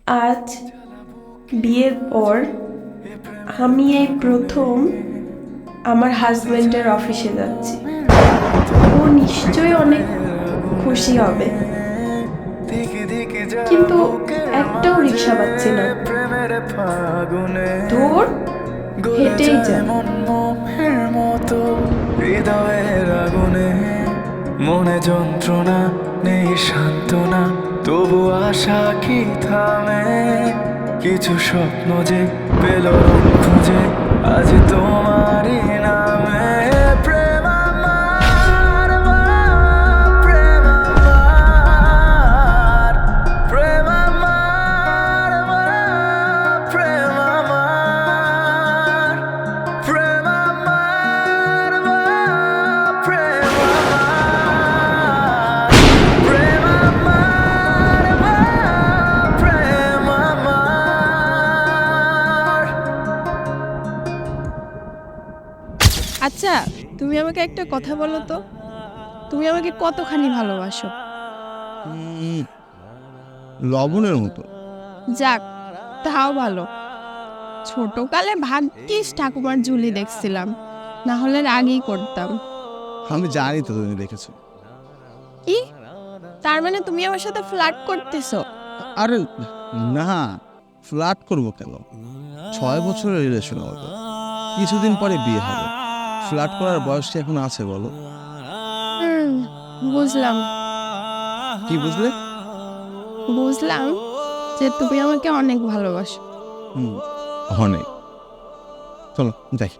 আজ বিয়ের পর আমি এই প্রথম আমার হাজবেন্ডের অফিসে যাচ্ছি। ও নিশ্চয়ই অনেক খুশি হবে, কিন্তু একটাও রিক্সা পাচ্ছি না। ধুর, হেঁটেই যায়। হৃদয়ের আগুনে মনে যন্ত্রণা নেই সান্ত্বনা, তবু আশা কি থামে? কিছু স্বপ্ন যে পেল রং খুঁজে আজ তোমারই নামে। প্রেম আমার, প্রেম আমার, প্রেম আমার, প্রেম আমার, প্রেম আমার, প্রেম আমার, প্রেম আমার, প্রেম আমার। আচ্ছা, তুমি আমাকে একটা কথা বলো তো, তুমি আমাকে কতখানি ভালোবাসো? লবণের মতো। যাক, তাও ভালো। ছোটকালে ভাগ্যিস ঠাকুমার ঝুলি দেখছিলাম, না হলে আগেই করতাম। আমি জানি তো তুমি দেখেছো। কি? তার মানে তুমি আমার সাথে ফ্লার্ট করতেছো? আরে না, ফ্লার্ট করবো কেন? 6 বছরের রিলেশন আমাদের, কিছুদিন পরে বিয়ে হবে। ফ্লার্ট করার বয়স কি এখন আছে বলো? বুঝলাম। কি বুঝলে? বুঝলাম যে তুমি আমাকে অনেক ভালোবাসো। অনেক। চলো যাই।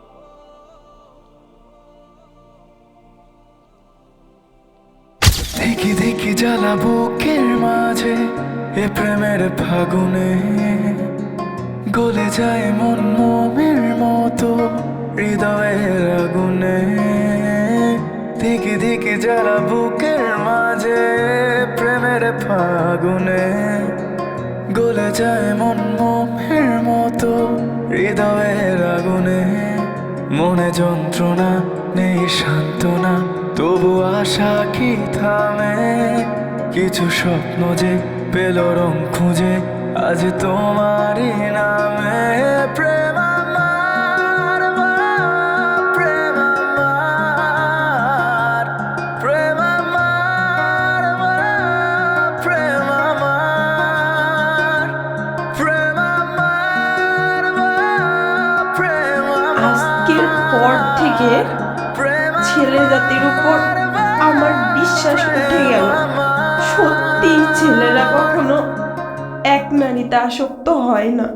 দেখি দেখি জ্বালা বুকের মাঝে এ প্রেমের ফাগুনে, গলে যায় মন মোমের মতো হৃদয়ের আগুনে। দেখি দেখি জ্বালা বুকের মাঝে প্রেমের ফাগুনে, গলে যায় মন মোমের মতো হৃদয়ের আগুনে। মনে যন্ত্রণা নেই সান্ত্বনা, তবু আশা কি থামে? কিছু স্বপ্ন যে পেল রং খুঁজে আজ তোমারই নামে। প্রেম আমার, প্রেম আমার, প্রেম আমার, প্রেম আমার, প্রেম আমার, প্রেম আজকের পর থেকে ছেলে জাতির উপর আমার বিশ্বাস উঠে গেল। সত্যি ছেলেরা কখনো এক নারীতে আসক্ত হয় না।